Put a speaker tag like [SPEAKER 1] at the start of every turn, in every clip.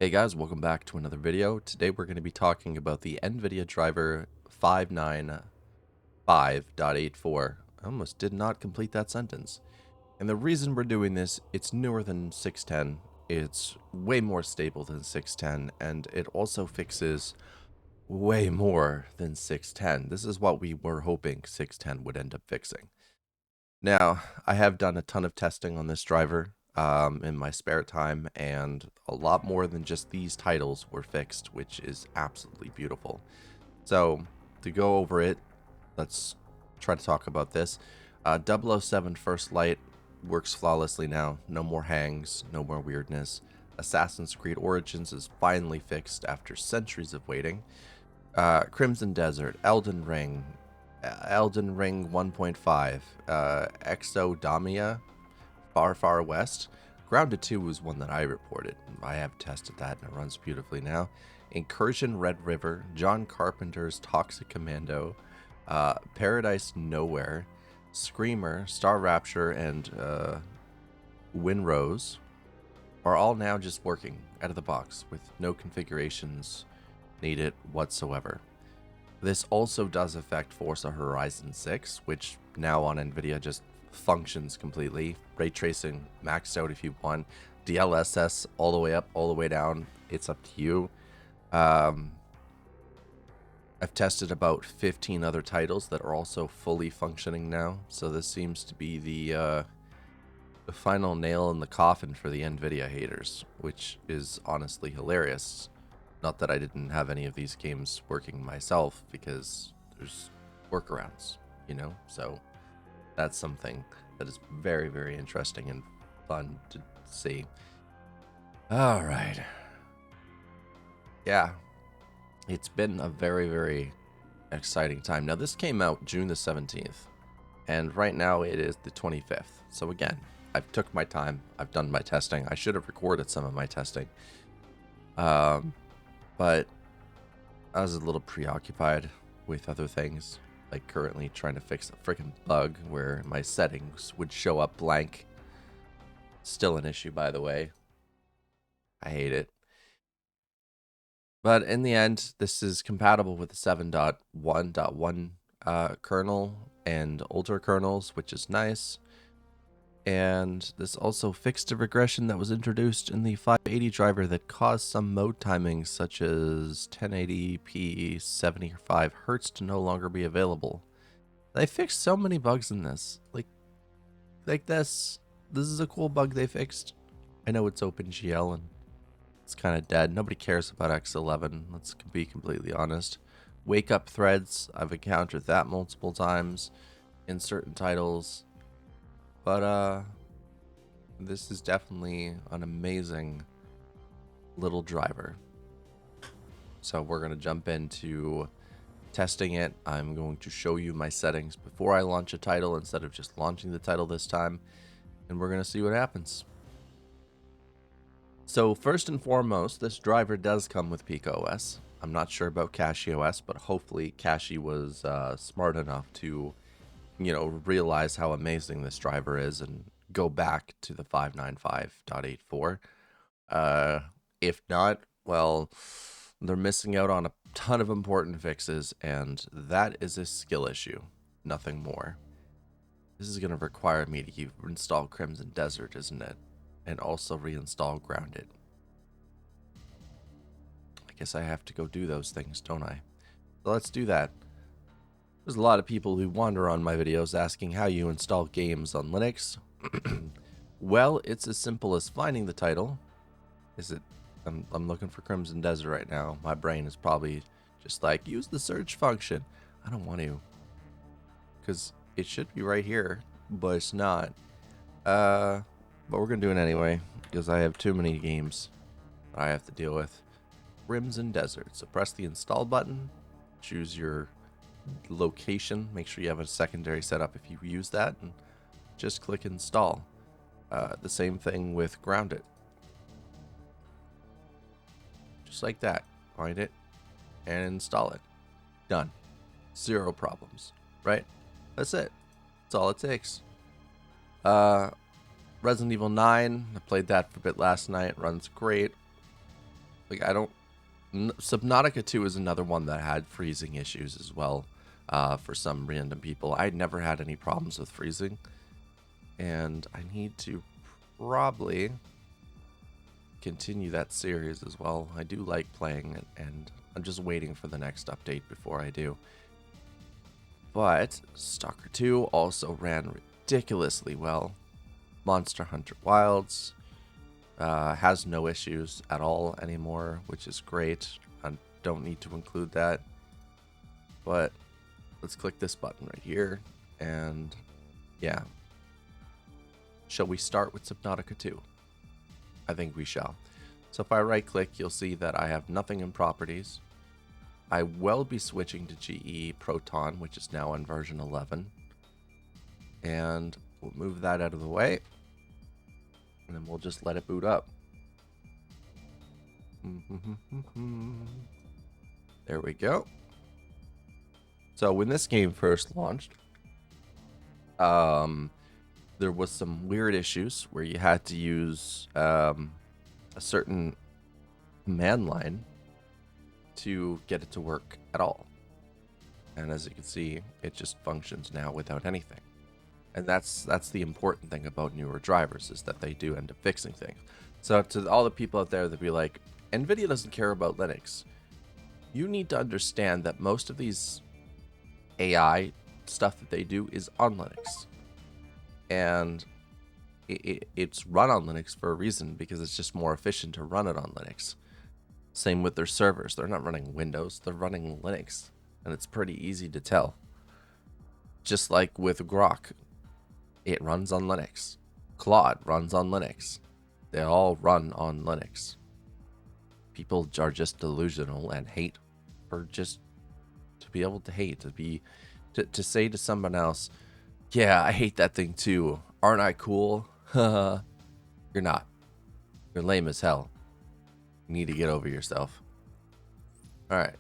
[SPEAKER 1] Hey guys, welcome back to another video. Today we're going to be talking about the Nvidia Driver 595.84. I almost did not complete that sentence. And the reason we're doing this, it's newer than 610, it's way more stable than 610, and it also fixes way more than 610. This is what we were hoping 610 would end up fixing. Now, I have done a ton of testing on this driver in my spare time, and a lot more than just these titles were fixed, which is absolutely beautiful. So, to go over it, let's try to talk about this. 007 First Light works flawlessly now. No more hangs, no more weirdness. Assassin's Creed Origins is finally fixed after centuries of waiting. Crimson Desert, Elden Ring 1.5, Exodamia, Far West. Grounded 2 was one that I reported. I have tested that and it runs beautifully now. Incursion Red River, John Carpenter's Toxic Commando, Paradise Nowhere, Screamer, Star Rapture, and Winrose are all now just working out of the box with no configurations needed whatsoever. This also does affect Forza Horizon 6, which now on Nvidia just functions completely. Ray tracing maxed out if you want. DLSS all the way up, all the way down. It's up to you. I've tested about 15 other titles that are also fully functioning now. So this seems to be the final nail in the coffin for the Nvidia haters, which is honestly hilarious. Not that I didn't have any of these games working myself, because there's workarounds, you know? So that's something that is very, very interesting and fun to see. All right. Yeah, it's been a very, very exciting time. Now, this came out June the 17th, and right now it is the 25th. So again, I've took my time. I've done my testing. I should have recorded some of my testing. But I was a little preoccupied with other things, like currently trying to fix a freaking bug where my settings would show up blank. Still an issue, by the way. I hate it. But in the end, this is compatible with the 7.1.1 kernel and older kernels, which is nice. And this also fixed a regression that was introduced in the 580 driver that caused some mode timings, such as 1080p 75 Hz, to no longer be available. They fixed so many bugs in this. Like this. This is a cool bug they fixed. I know it's OpenGL and it's kind of dead. Nobody cares about X11, let's be completely honest. Wake up threads, I've encountered that multiple times in certain titles. But this is definitely an amazing little driver. So we're going to jump into testing it. I'm going to show you my settings before I launch a title instead of just launching the title this time. And we're going to see what happens. So first and foremost, this driver does come with PikaOS. I'm not sure about CachyOS, but hopefully Cachy was smart enough to, realize how amazing this driver is and go back to the 595.84. If not, well, they're missing out on a ton of important fixes, and that is a skill issue, nothing more. This is going to require me to install Crimson Desert, isn't it? And also reinstall Grounded. I guess I have to go do those things, don't I? So let's do that. There's a lot of people who wander on my videos asking how you install games on Linux. Well, it's as simple as finding the title. I'm looking for Crimson Desert right now. My brain is probably just like, use the search function. I don't want to, because it should be right here, but it's not. But we're gonna do it anyway, because I have too many games that I have to deal with. Crimson Desert. So press the install button, choose your location, make sure you have a secondary setup if you use that, and just click install. The same thing with Grounded. Just like that. Find it and install it. Done. Zero problems, right? That's it. That's all it takes. Resident Evil 9, I played that for a bit last night. Runs great. Like, I don't... Subnautica 2 is another one that had freezing issues as well, for some random people. I never had any problems with freezing, and I need to probably continue that series as well. I do like playing it, and I'm just waiting for the next update before I do. But Stalker 2 also ran ridiculously well. Monster Hunter Wilds has no issues at all anymore, which is great. I don't need to include that. But let's click this button right here, and yeah. Shall we start with Subnautica 2? I think we shall. So if I right click, you'll see that I have nothing in properties. I will be switching to GE Proton, which is now on version 11. And we'll move that out of the way. And then we'll just let it boot up. There we go. So when this game first launched, there was some weird issues where you had to use a certain command line to get it to work at all. And as you can see, it just functions now without anything. And that's the important thing about newer drivers, is that they do end up fixing things. So to all the people out there that be like, Nvidia doesn't care about Linux, you need to understand that most of these AI stuff that they do is on Linux. And it's run on Linux for a reason, because it's just more efficient to run it on Linux. Same with their servers. They're not running Windows, they're running Linux. And it's pretty easy to tell. Just like with Grok, it runs on Linux. Claude runs on Linux. They all run on Linux. People are just delusional and hate for just to be able to hate, to say to someone else, yeah, I hate that thing too. Aren't I cool? You're not. You're lame as hell. You need to get over yourself. Alright.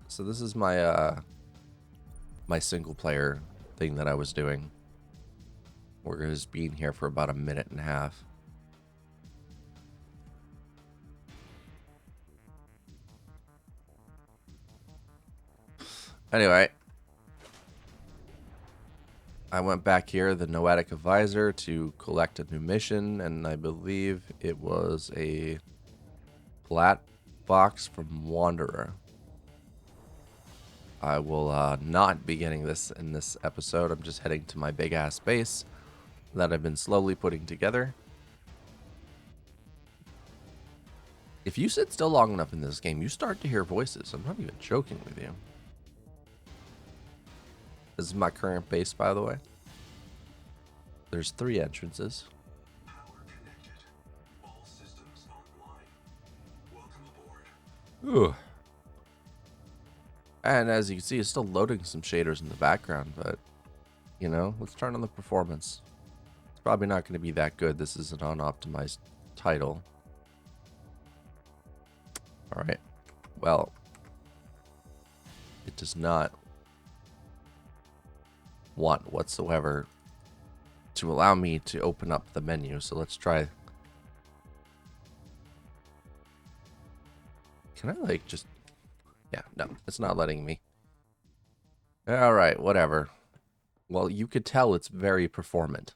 [SPEAKER 1] So this is my my single player thing that I was doing. We're just being here for about a minute and a half. Anyway, I went back here, the Noetic Advisor, to collect a new mission, and I believe it was a flat box from Wanderer. I will not be getting this in this episode. I'm just heading to my big-ass base that I've been slowly putting together. If you sit still long enough in this game, you start to hear voices. I'm not even joking with you. This is my current base, by the way. There's 3 entrances.
[SPEAKER 2] Power connected. All systems online. Welcome aboard.
[SPEAKER 1] Ooh. And as you can see, it's still loading some shaders in the background, but, you know, let's turn on the performance. It's probably not going to be that good. This is an unoptimized title. Alright. Well, it does not want whatsoever to allow me to open up the menu, so let's try. Can I like just... Yeah, no, it's not letting me. Alright, whatever. Well, you could tell it's very performant.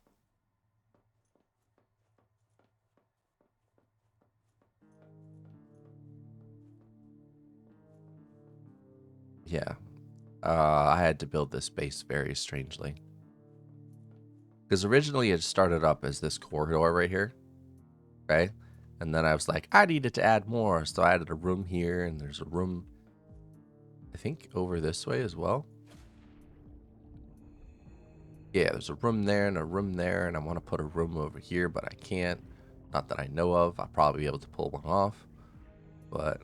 [SPEAKER 1] Yeah. I had to build this base very strangely. Because originally it started up as this corridor right here. Right? And then I was like, I needed to add more. So I added a room here, and there's a room, I think, over this way as well. Yeah, there's a room there and a room there, and I want to put a room over here, but I can't. Not that I know of. I'll probably be able to pull one off. But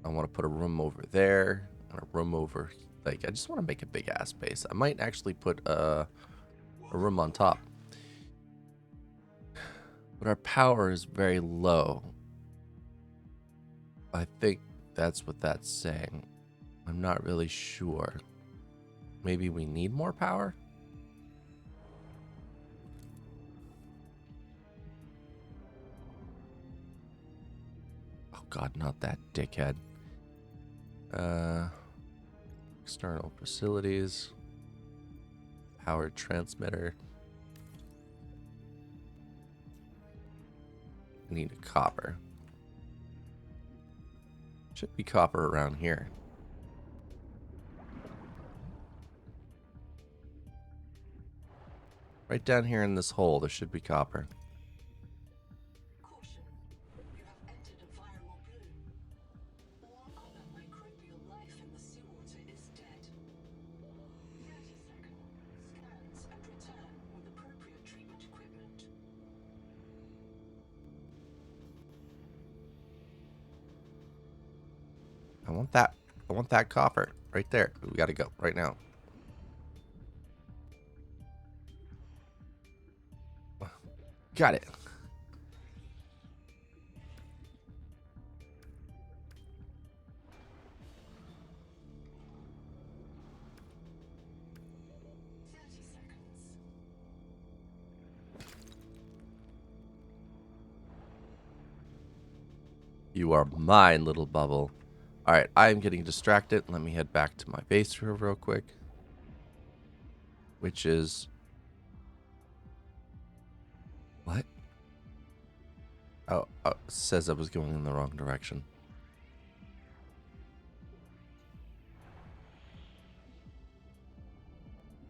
[SPEAKER 1] I want to put a room over there and a room over... Like, I just want to make a big-ass base. I might actually put a room on top. But our power is very low. I think that's what that's saying. I'm not really sure. Maybe we need more power? Oh, God, not that dickhead. External facilities. Power transmitter. I need a copper. Should be copper around here. Right down here in this hole, there should be copper.
[SPEAKER 2] Caution. You have entered a viral bloom. All other microbial life in the seawater is dead. 30 seconds. Scans and return with appropriate treatment equipment.
[SPEAKER 1] I want that. I want that copper right there. We gotta go right now. Got it. You are mine, little bubble. Alright, I am getting distracted. Let me head back to my base real quick. Which is... What? Oh, it says I was going in the wrong direction.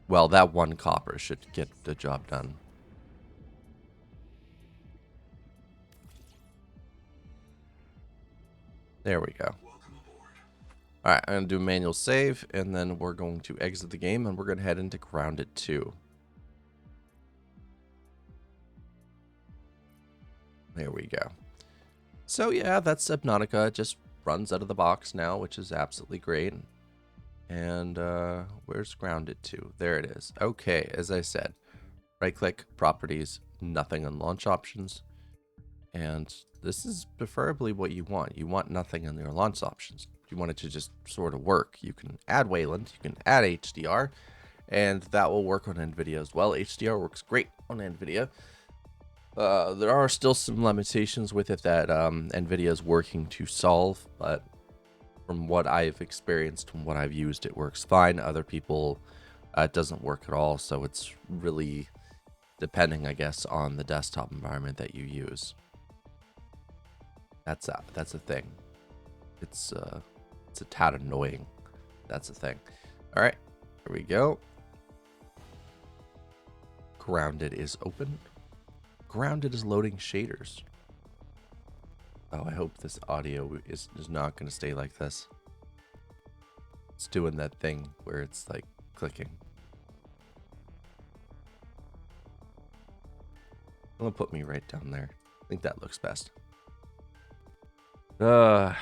[SPEAKER 1] Well, that one copper should get the job done. There we go. Alright, I'm going to do a manual save, and then we're going to exit the game, and we're going to head into Grounded 2. There we go. So yeah, that's Subnautica. It just runs out of the box now, which is absolutely great. And where's Grounded 2? There it is. Okay, as I said, right-click, properties, nothing on launch options. And this is preferably what you want. You want nothing in your launch options. You want it to just sort of work. You can add Wayland, you can add HDR, and that will work on Nvidia as well. HDR works great on Nvidia. There are still some limitations with it that Nvidia is working to solve, but from what I've experienced, from what I've used, it works fine. Other people, it doesn't work at all, so it's really depending, I guess, on the desktop environment that you use. That's a thing. It's a tad annoying. That's a thing. All right, here we go. Grounded is open. Grounded is loading shaders. Oh, I hope this audio is not going to stay like this. It's doing that thing where it's like clicking. I'm going to put me right down there. I think that looks best. The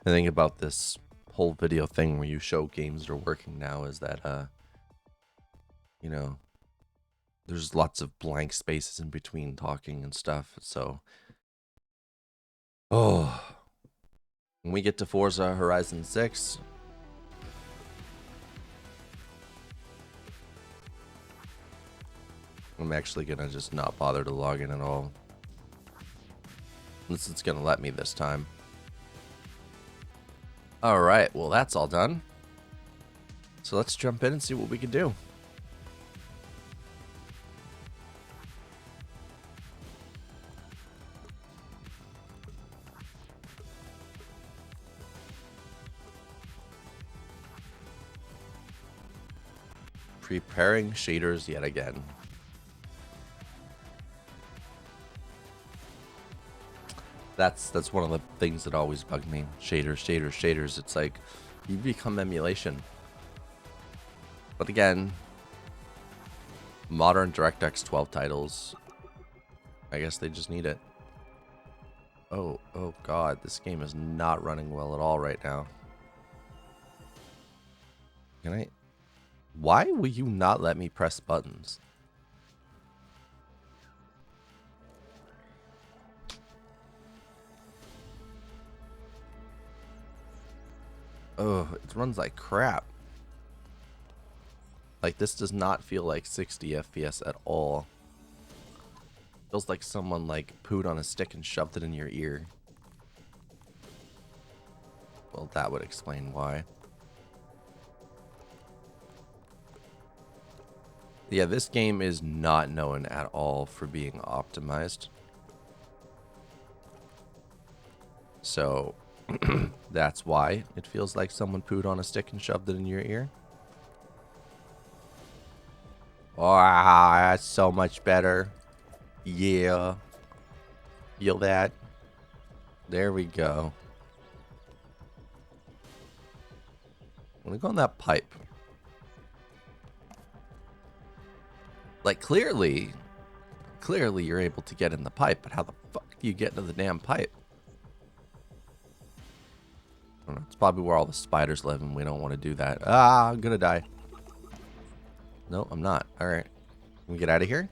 [SPEAKER 1] thing about this whole video thing where you show games that are working now is that, you know, there's lots of blank spaces in between talking and stuff. So, when we get to Forza Horizon 6, I'm actually gonna just not bother to log in at all. Unless it's gonna let me this time. Alright, well that's all done. So let's jump in and see what we can do. Preparing shaders yet again. That's one of the things that always bug me. Shaders. It's like you become emulation. But again, modern DirectX 12 titles, I guess they just need it. Oh god, this game is not running well at all right now. Can I? Why will you not let me press buttons? Oh, it runs like crap. Like, this does not feel like 60 FPS at all. Feels like someone, like, pooed on a stick and shoved it in your ear. Well, that would explain why. Yeah, this game is not known at all for being optimized. So that's why it feels like someone pooed on a stick and shoved it in your ear. Oh, that's so much better. Yeah. Feel that? There we go. I'm gonna go on that pipe. Like, clearly you're able to get in the pipe, but how the fuck do you get into the damn pipe? I don't know. It's probably where all the spiders live, and we don't want to do that. Ah, I'm gonna die. No, I'm not. Alright. Can we get out of here?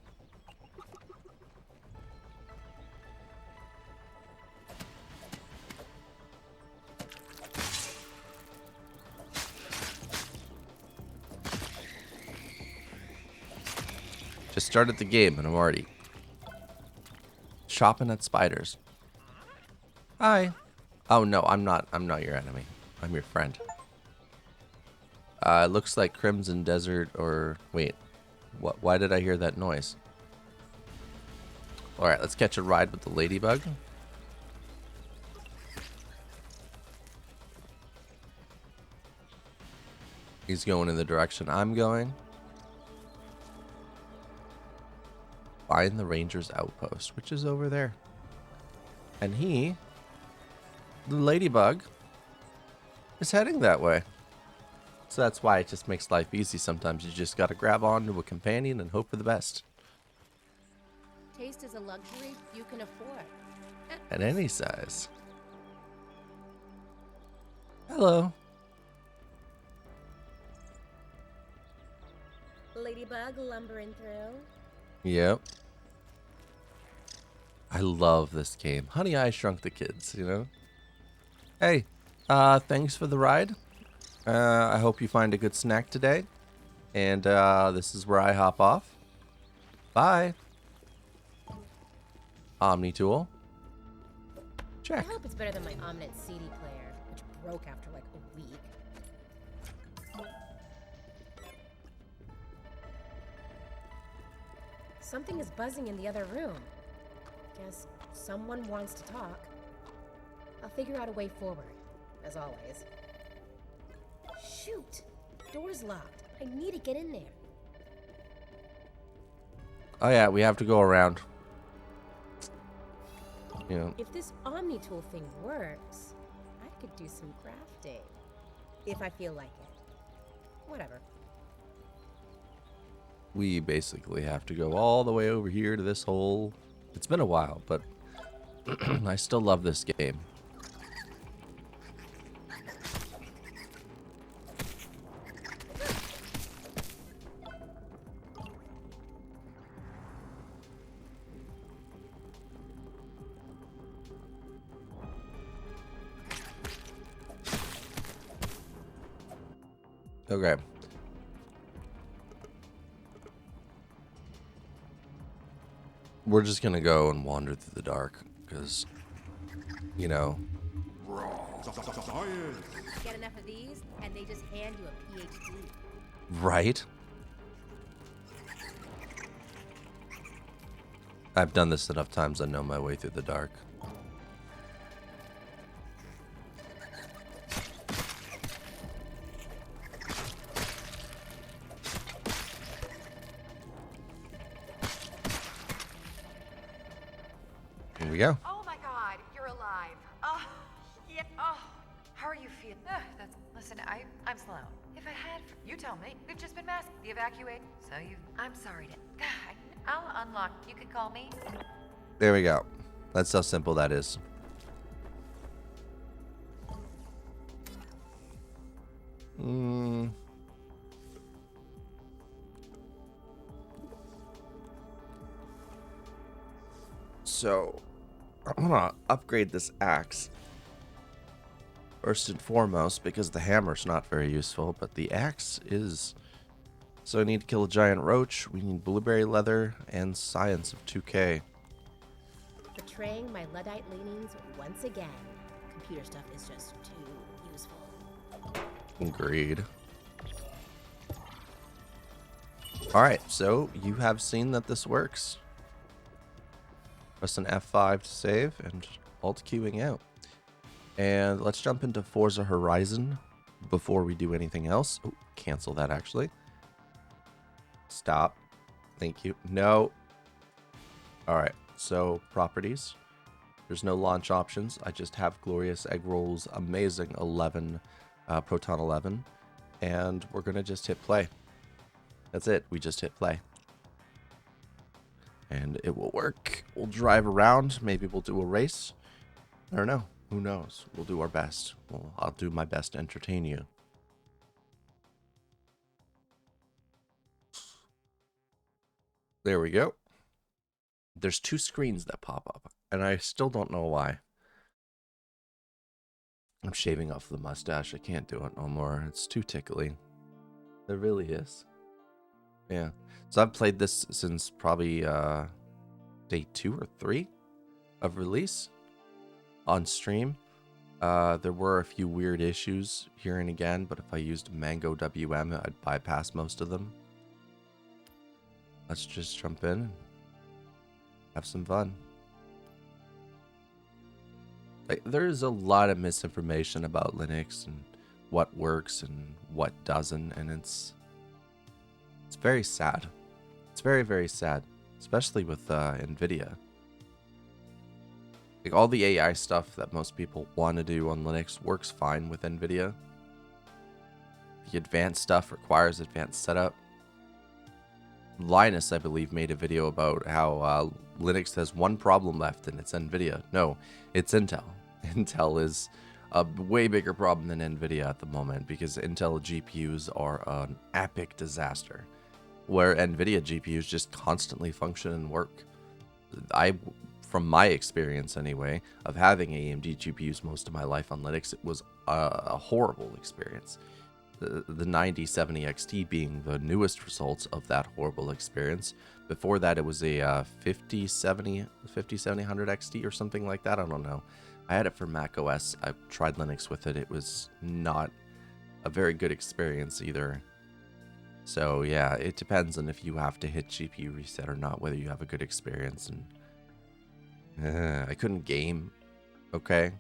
[SPEAKER 1] Just started the game, and I'm already chopping at spiders. Hi. Oh, no, I'm not your enemy. I'm your friend. It looks like Crimson Desert, or... Wait. What? Why did I hear that noise? Alright, let's catch a ride with the ladybug. He's going in the direction I'm going. Find the ranger's outpost, which is over there. And he, the ladybug, is heading that way. So that's why it just makes life easy sometimes. You just gotta grab onto a companion and hope for the best.
[SPEAKER 3] Taste is a luxury you can afford.
[SPEAKER 1] At any size. Hello.
[SPEAKER 3] Ladybug lumbering through.
[SPEAKER 1] Yep. I love this game. Honey, I Shrunk the Kids, you know? Hey, thanks for the ride. I hope you find a good snack today. And this is where I hop off. Bye. Omni tool. Check.
[SPEAKER 3] I hope it's better than my Omnet CD player, which broke after like a week. Something is buzzing in the other room. Guess someone wants to talk. I'll figure out a way forward, as always. Shoot! Door's locked. I need to get in there.
[SPEAKER 1] Oh yeah, we have to go around. You know.
[SPEAKER 3] If this Omni tool thing works, I could do some crafting. If I feel like it. Whatever.
[SPEAKER 1] We basically have to go all the way over here to this hole. It's been a while, but I still love this game. Okay. We're just gonna go and wander through the dark, because, you know.
[SPEAKER 3] Get enough of these, and they just hand you a PhD.
[SPEAKER 1] Right? I've done this enough times, I know my way through the dark. Here we go.
[SPEAKER 4] Oh my God, you're alive. Oh, yeah. Oh, how are you feeling? Listen, I'm slow. If I had, you tell me. We've just been masked. The evacuate. So I'm sorry to. I'll unlock. You could call me.
[SPEAKER 1] There we go. That's how simple that is. So, I'm gonna upgrade this axe. First and foremost, because the hammer's not very useful, but the axe is. So I need to kill a giant roach, we need blueberry leather, and science of 2K.
[SPEAKER 3] Betraying my Luddite leanings once again. computer stuff is just too useful.
[SPEAKER 1] Agreed. Alright, so you have seen that this works. Press an F5 to save and Alt queuing out. And let's jump into Forza Horizon before we do anything else. Oh, cancel that actually. Stop. Thank you. No. Alright, so properties. There's no launch options. I just have Glorious Egg Roll's amazing 11, Proton 11. And we're going to just hit play. That's it. We just hit play. And it will work. We'll drive around. Maybe we'll do a race. I don't know. Who knows? We'll do our best. Well, I'll do my best to entertain you. There we go. There's two screens that pop up, and I still don't know why. I'm shaving off the mustache. I can't do it no more. It's too tickly. It really is. Yeah. So I've played this since probably day 2 or 3 of release on stream. There were a few weird issues here and again, but if I used Mango WM, I'd bypass most of them. Let's just jump in and have some fun. Like, there's a lot of misinformation about Linux and what works and what doesn't, and it's very sad. It's very, very sad, especially with Nvidia. Like, all the AI stuff that most people want to do on Linux works fine with Nvidia. The advanced stuff requires advanced setup. Linus, I believe, made a video about how Linux has one problem left, and it's Nvidia. No, it's Intel. Intel is a way bigger problem than Nvidia at the moment, because Intel GPUs are an epic disaster, where Nvidia GPUs just constantly function and work. From my experience anyway, of having AMD GPUs most of my life on Linux, it was a horrible experience. The 9070 XT being the newest results of that horrible experience. Before that, it was a 5070 XT or something like that. I don't know. I had it for macOS. I tried Linux with it. It was not a very good experience either. So yeah, it depends on if you have to hit GPU reset or not, whether you have a good experience. And I couldn't game, okay?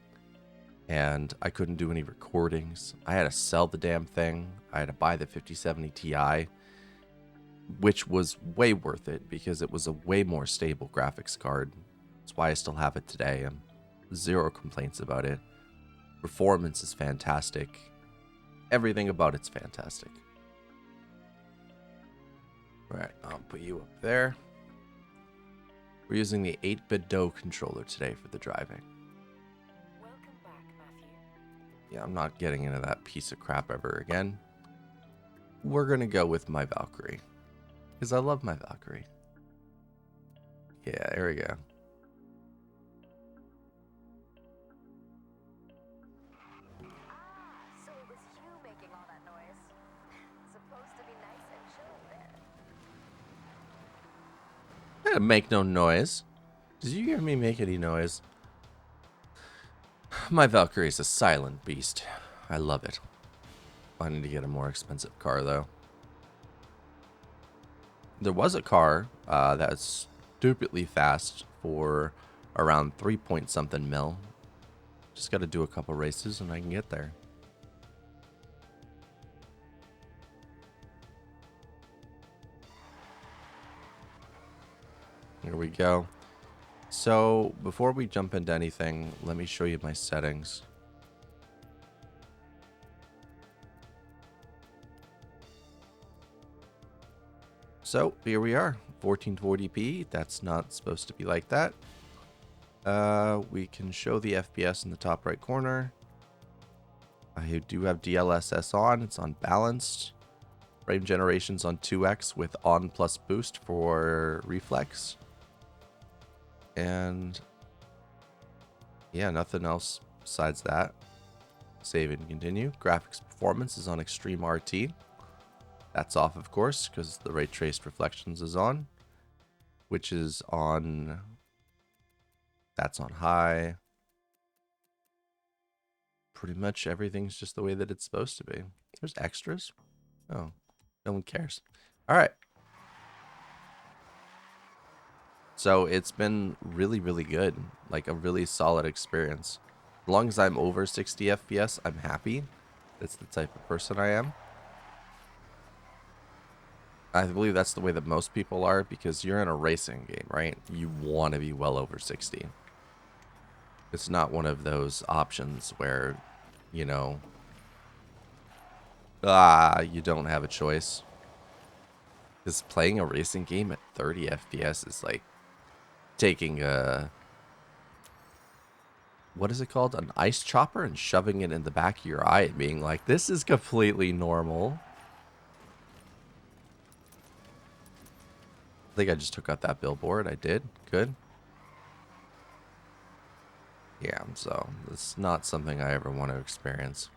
[SPEAKER 1] And I couldn't do any recordings. I had to sell the damn thing. I had to buy the 5070 Ti, which was way worth it because it was a way more stable graphics card. That's why I still have it today. Zero complaints about it. Performance is fantastic. Everything about it's fantastic. Right, I'll put you up there. We're using the 8-bit DOE controller today for the driving. Yeah, I'm not getting into that piece of crap ever again. We're going to go with my Valkyrie. Because I love my Valkyrie. Yeah, there we go.
[SPEAKER 4] So it was you making all that noise. Supposed to be nice and chill there.
[SPEAKER 1] I didn't make no noise. Did you hear me make any noise? My Valkyrie is a silent beast. I love it. I need to get a more expensive car, though. There was a car that's stupidly fast for around 3-point-something mil. Just got to do a couple races and I can get there. Here we go. So, before we jump into anything, let me show you my settings. So, here we are, 1440p. That's not supposed to be like that. We can show the FPS in the top right corner. I do have DLSS on. It's on balanced. Frame generation's on 2x with on plus boost for reflex. And yeah, nothing else besides that. Save and continue. Graphics performance is on extreme RT. That's off, of course, because the ray traced reflections is on, which is on, that's on high. pretty much everything's just the way that it's supposed to be. There's extras. Oh, no one cares. All right. So it's been really, really good. Like a really solid experience. As long as I'm over 60 FPS, I'm happy. That's the type of person I am. I believe that's the way that most people are, because you're in a racing game, right? You want to be well over 60. It's not one of those options where, you know, you don't have a choice. Because playing a racing game at 30 FPS is like taking a, what is it called? An ice chopper and shoving it in the back of your eye and being like, this is completely normal. I think I just took out that billboard. I did. Good. Yeah, so it's not something I ever want to experience.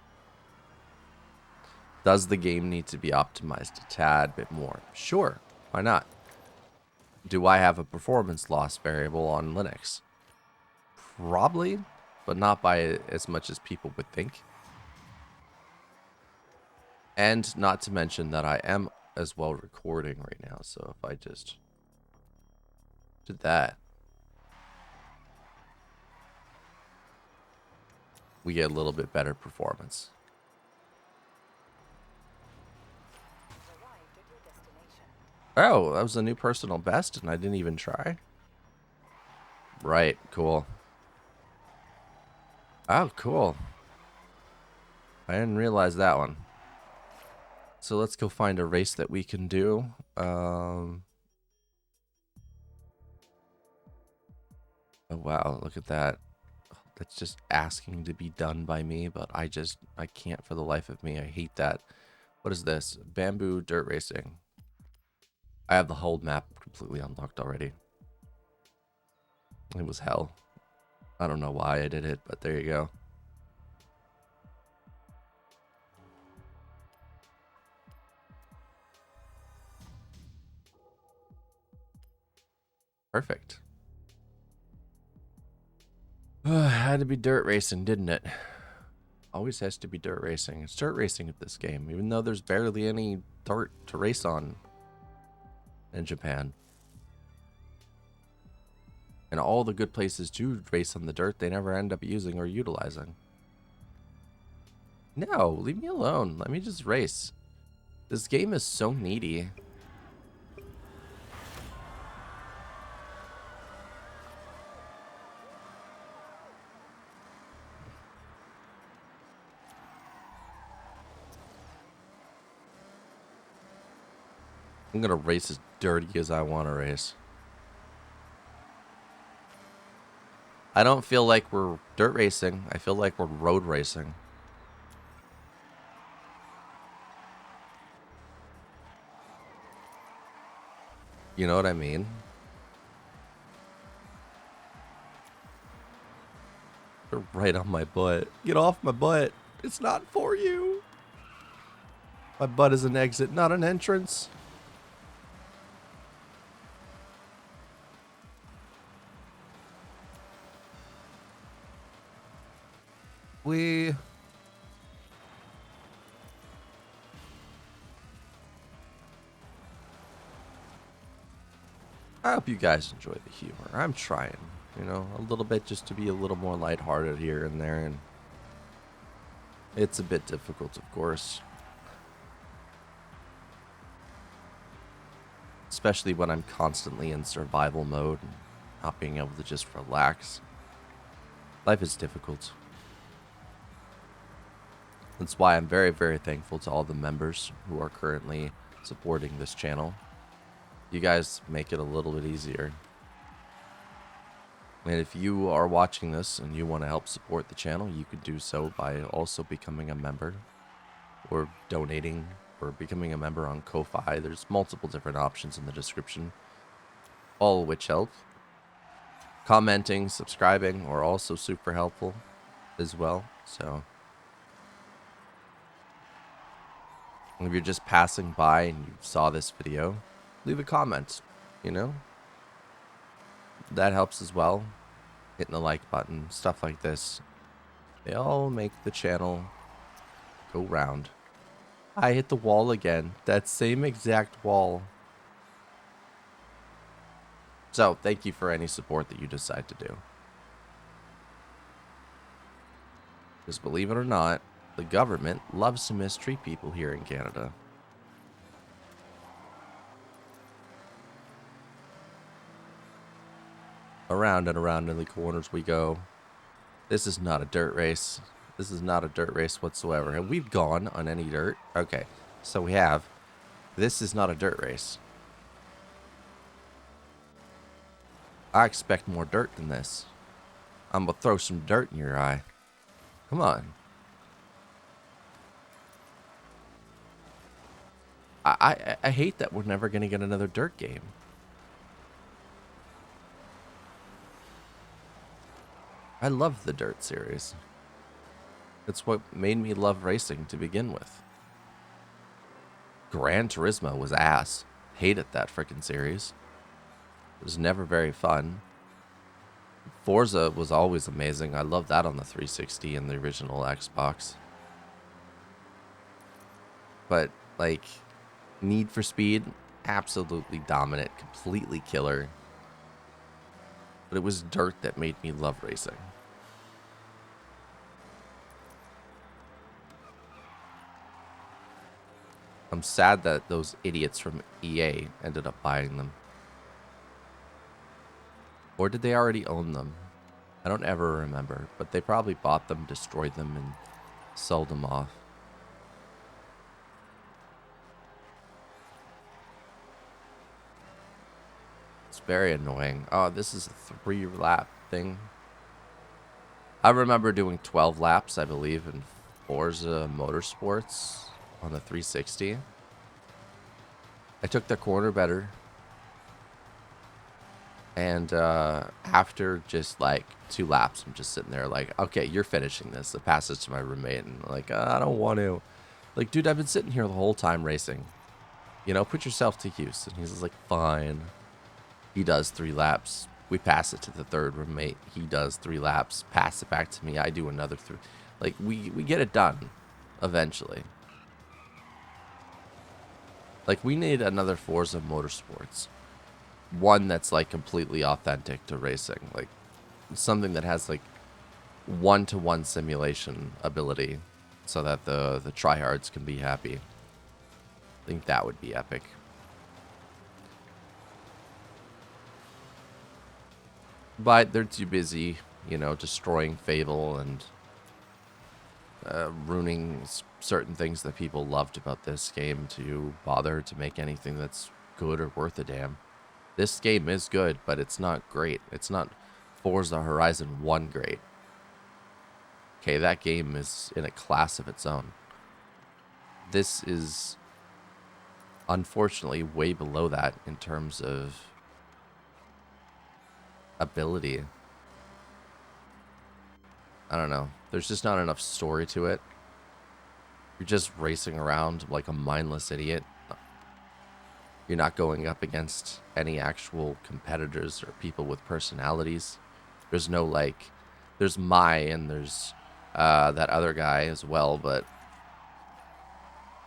[SPEAKER 1] Does the game need to be optimized a tad bit more? Sure. Why not? Do I have a performance loss variable on Linux? Probably, but not by as much as people would think. And not to mention that I am as well recording right now, so if I just did that, we get a little bit better performance. Oh, that was a new personal best and I didn't even try. Right, cool. Oh, cool. I didn't realize that one. So let's go find a race that we can do. Oh wow, look at that. That's just asking to be done by me, but I can't for the life of me. I hate that. What is this? Bamboo dirt racing. I have the whole map completely unlocked already. It was hell. I don't know why I did it, but there you go. Perfect. Had to be dirt racing, didn't it? Always has to be dirt racing. It's dirt racing at this game, even though there's barely any dirt to race on in Japan. And all the good places to race on the dirt, they never end up using or utilizing. No, leave me alone. Let me just race. This game is so needy. I'm gonna race as dirty as I want to race. I don't feel like we're dirt racing. I feel like we're road racing. You know what I mean? They're right on my butt. Get off my butt. It's not for you. My butt is an exit, not an entrance. I hope you guys enjoy the humor. I'm trying, you know, a little bit just to be a little more lighthearted here and there, and it's a bit difficult, of course. Especially when I'm constantly in survival mode and not being able to just relax. Life is difficult. That's why I'm very, very thankful to all the members who are currently supporting this channel. You guys make it a little bit easier. And if you are watching this and you want to help support the channel, you could do so by also becoming a member or donating or becoming a member on Ko-Fi. There's multiple different options in the description, all of which help. Commenting, subscribing are also super helpful as well. So if you're just passing by and you saw this video, leave a comment, you know? That helps as well. Hitting the like button, stuff like this. They all make the channel go round. I hit the wall again. That same exact wall. So, thank you for any support that you decide to do. Because believe it or not, the government loves to mistreat people here in Canada. Around and around in the corners we go. This is not a dirt race. This is not a dirt race whatsoever. Have we gone on any dirt? Okay, so we have. This is not a dirt race. I expect more dirt than this. I'm gonna throw some dirt in your eye. Come on. I hate that we're never gonna get another dirt game. I love the Dirt series. It's what made me love racing to begin with. Gran Turismo was ass. Hated that freaking series. It was never very fun. Forza was always amazing. I loved that on the 360 and the original Xbox. But, like, Need for Speed, absolutely dominant, completely killer. But it was dirt that made me love racing. I'm sad that those idiots from EA ended up buying them. Or did they already own them? I don't ever remember, but they probably bought them, destroyed them, and sold them off. It's very annoying. Oh, this is a 3-lap thing. I remember doing 12 laps, I believe, in Forza Motorsports on the 360. I took the corner better. And after just like 2 laps, I'm just sitting there like, okay, you're finishing this. I pass it to my roommate and like, I don't want to. Like, dude, I've been sitting here the whole time racing. You know, put yourself to use. And he's just like, fine. He does 3 laps. We pass it to the third roommate. He does 3 laps. Pass it back to me. I do another 3. Like, we get it done eventually. Like, we need another Forza Motorsports. One that's like completely authentic to racing, like something that has like one-to-one simulation ability so that the tryhards can be happy. I think that would be epic. But they're too busy, you know, destroying Fable and ruining certain things that people loved about this game to bother to make anything that's good or worth a damn. This game is good, but it's not great. It's not Forza Horizon 1 great. Okay, that game is in a class of its own. This is unfortunately way below that in terms of ability. I don't know. There's just not enough story to it. You're just racing around like a mindless idiot. You're not going up against any actual competitors or people with personalities. There's no, like, there's Mai and there's that other guy as well, but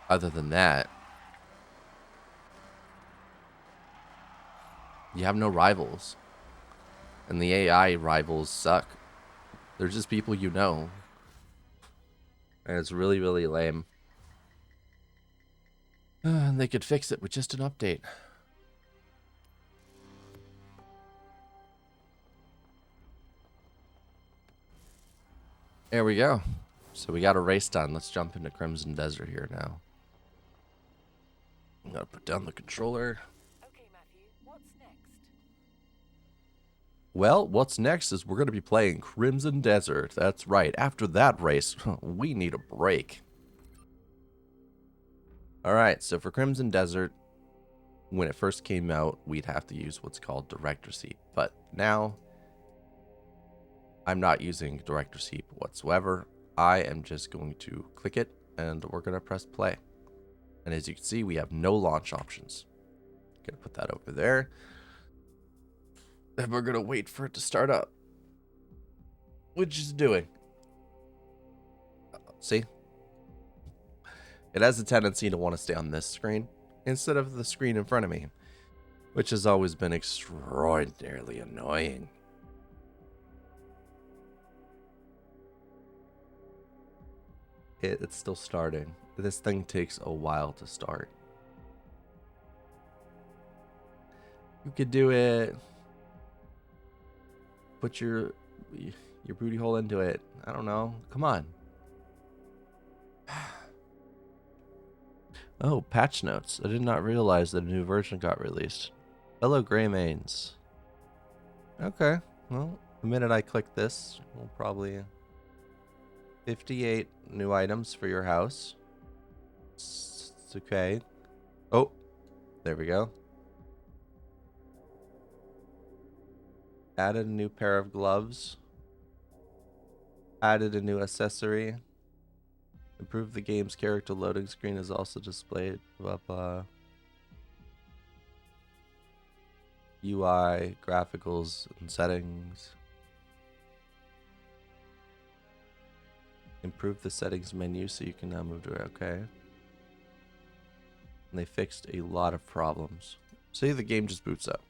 [SPEAKER 1] other than that, you have no rivals. And the AI rivals suck. They're just people you know. And it's really, really lame. And they could fix it with just an update. There we go. So we got a race done. Let's jump into Crimson Desert here now. I'm gonna put down the controller.
[SPEAKER 4] Okay, Matthew, what's next?
[SPEAKER 1] Well, what's next is we're gonna be playing Crimson Desert. That's right. After that race, we need a break. Alright, so for Crimson Desert, when it first came out, we'd have to use what's called Director's Seat. But now, I'm not using Director's Seat whatsoever. I am just going to click it, and we're going to press play. And as you can see, we have no launch options. Gonna put that over there. Then we're going to wait for it to start up. Which is doing. See? It has a tendency to want to stay on this screen instead of the screen in front of me, which has always been extraordinarily annoying. It's still starting. This thing takes a while to start. You could do it. Put your booty hole into it. I don't know. Come on. Oh, patch notes. I did not realize that a new version got released. Hello, Greymanes. Okay. Well, the minute I click this, we'll probably 58 new items for your house. It's okay. Oh, there we go. Added a new pair of gloves. Added a new accessory. Improved the game's character loading screen is also displayed. Blah, blah. UI, graphics, and settings. Improve the settings menu so you can now move to it. Okay. And they fixed a lot of problems. See, the game just boots up.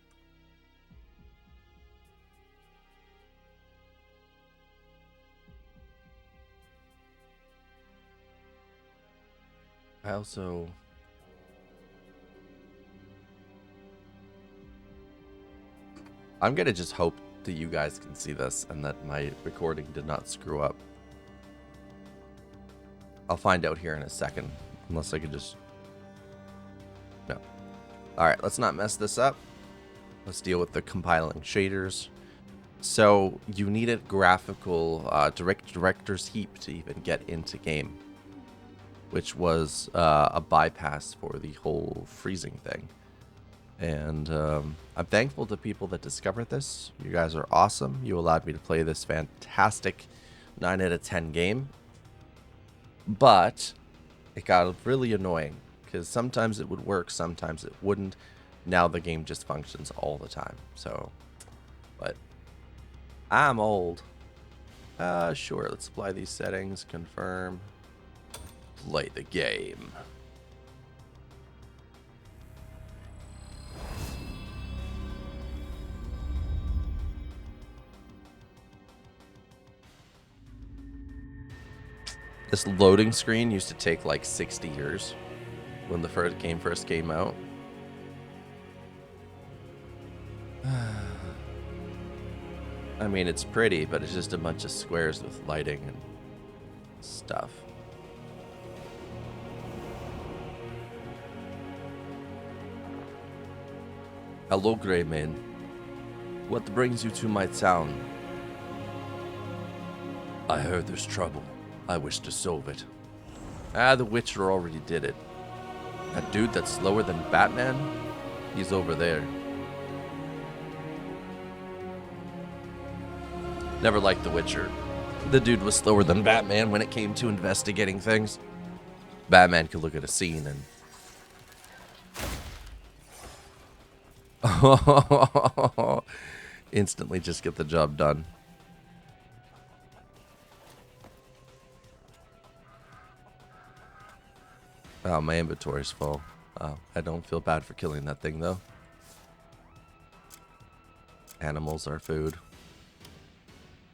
[SPEAKER 1] I'm gonna just hope that you guys can see this and that my recording did not screw up. I'll find out here in a second, unless I could just... No. Alright, let's not mess this up. Let's deal with the compiling shaders. So, you needed graphical director's heap to even get into game, which was a bypass for the whole freezing thing. And I'm thankful to people that discovered this. You guys are awesome. You allowed me to play this fantastic 9 out of 10 game. But it got really annoying because sometimes it would work, sometimes it wouldn't. Now the game just functions all the time. So, but I'm old. Sure, let's apply these settings. Confirm. Play the game. This loading screen used to take like 60 years when the game first came out. I mean, it's pretty, but it's just a bunch of squares with lighting and stuff. Hello, Greyman. What brings you to my town? I heard there's trouble. I wish to solve it. The Witcher already did it. That dude that's slower than Batman? He's over there. Never liked The Witcher. The dude was slower than Batman when it came to investigating things. Batman could look at a scene and... instantly just get the job done. Oh, my inventory's full. Oh, I don't feel bad for killing that thing, though. Animals are food.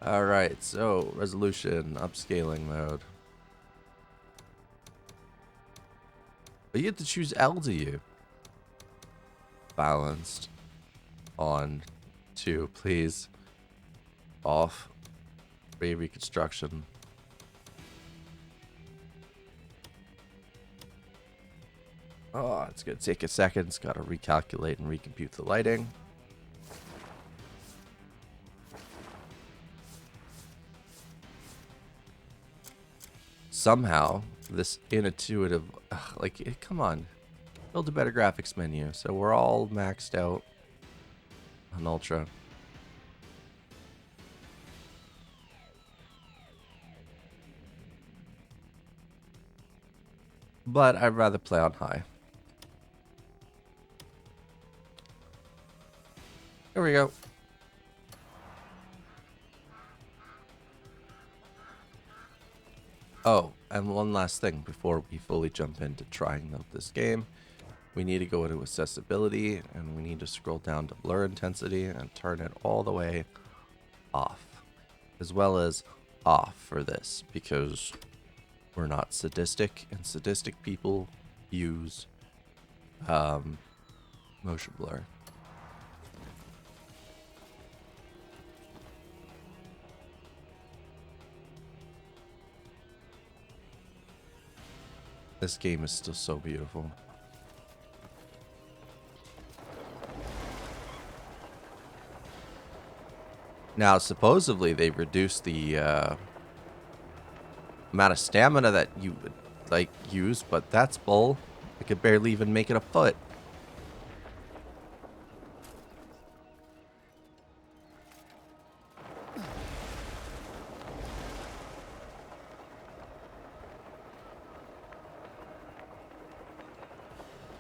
[SPEAKER 1] Alright, so, resolution, upscaling mode. But you get to choose LDU. Balanced. On. 2, please. Off. Reconstruction. Oh, it's gonna take a second. It's gotta recalculate and recompute the lighting. Somehow, this intuitive, come on, build a better graphics menu. So we're all maxed out on Ultra. But I'd rather play on high. Here we go. Oh, and one last thing before we fully jump into trying out this game. We need to go into accessibility, and we need to scroll down to blur intensity and turn it all the way off, as well as off for this, because we're not sadistic, and sadistic people use motion blur. This game is still so beautiful. Now, supposedly they reduced the amount of stamina that you would like use, but that's bull. I could barely even make it a foot.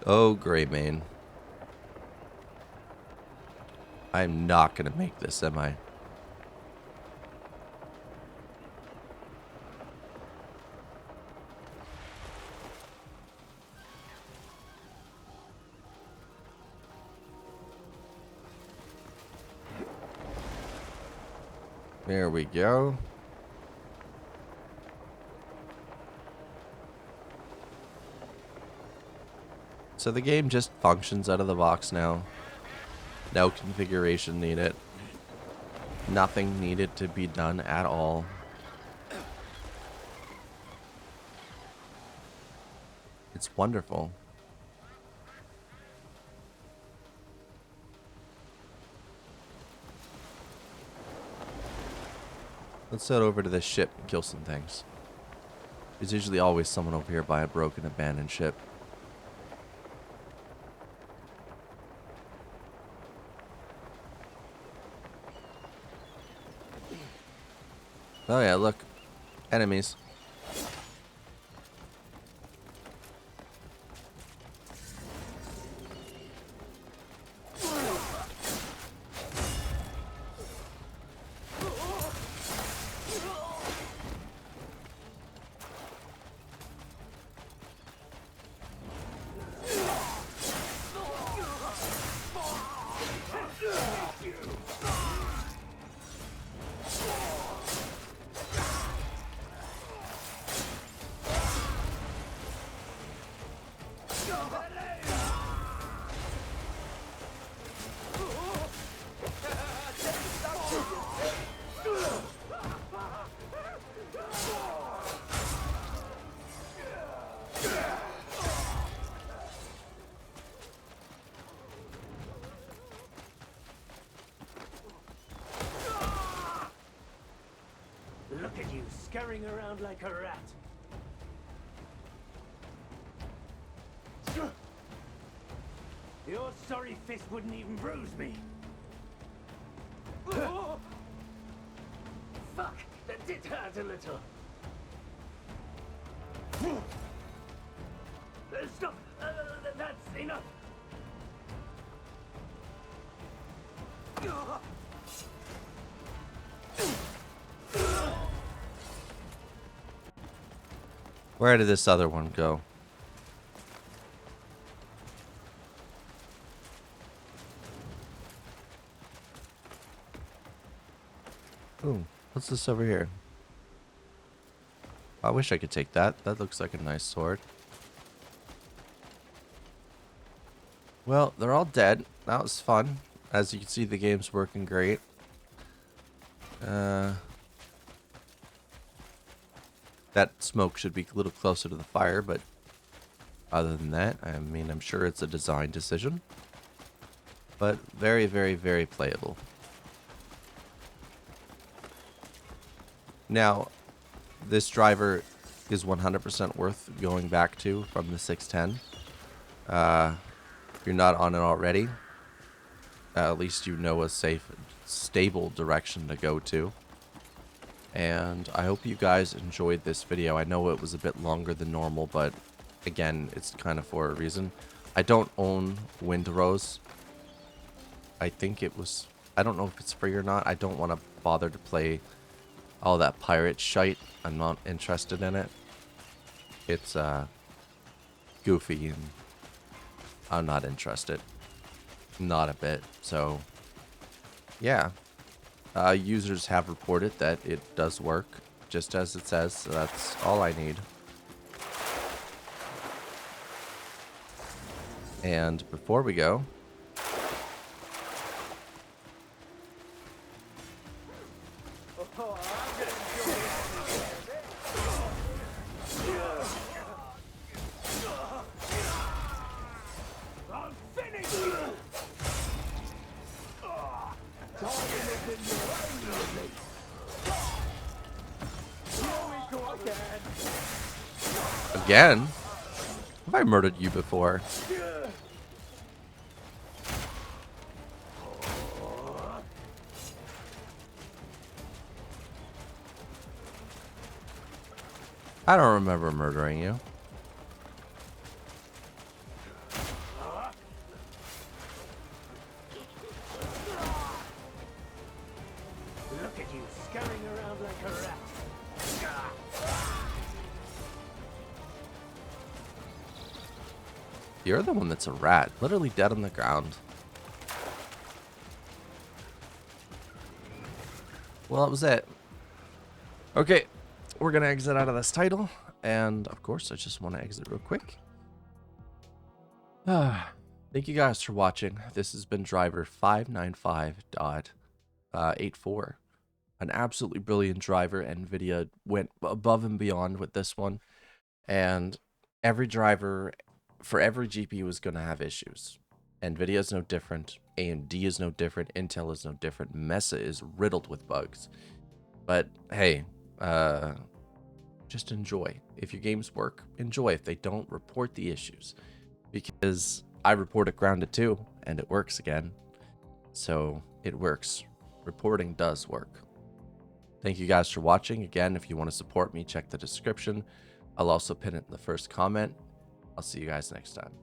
[SPEAKER 1] Oh, Greymane. I'm not gonna make this, am I? There we go. So the game just functions out of the box now. No configuration needed. Nothing needed to be done at all. It's wonderful. Let's head over to this ship and kill some things. There's usually always someone over here by a broken abandoned ship. Oh yeah, look. Enemies.
[SPEAKER 5] Look at you, scurrying around like a rat. Your sorry fist wouldn't even bruise me. Fuck, that did hurt a little. Stop, that's enough.
[SPEAKER 1] Where did this other one go? Ooh, what's this over here? I wish I could take that. That looks like a nice sword. Well, they're all dead. That was fun. As you can see, the game's working great. That smoke should be a little closer to the fire, but other than that, I mean, I'm sure it's a design decision. But very, very, very playable. Now, this driver is 100% worth going back to from the 610. If you're not on it already, at least you know a safe, stable direction to go to. And I hope you guys enjoyed this video. I know it was a bit longer than normal, but again, it's kind of for a reason. I don't own Windrose. I think it was, I don't know if it's free or not. I don't want to bother to play All that pirate shite, I'm not interested in it. It's goofy and I'm not interested. Not a bit. So yeah. Users have reported that it does work just as it says, so that's all I need. And before we go,
[SPEAKER 5] I'm finished!
[SPEAKER 1] again, have I murdered you before? I don't remember murdering you.
[SPEAKER 5] Look at you, scurrying around like a rat.
[SPEAKER 1] You're the one that's a rat, literally dead on the ground. Well, that was it. Okay, we're gonna exit out of this title, and of course, I just want to exit real quick. Thank you guys for watching. This has been Driver 595.84. An absolutely brilliant driver. Nvidia went above and beyond with this one, and every driver for every GPU is going to have issues. Nvidia is no different. AMD is no different. Intel is no different. Mesa is riddled with bugs. But hey, just enjoy. If your games work, enjoy. If they don't, report the issues. Because I report it grounded too, and it works again. So it works. Reporting does work. Thank you guys for watching. Again, if you want to support me, check the description. I'll also pin it in the first comment. I'll see you guys next time.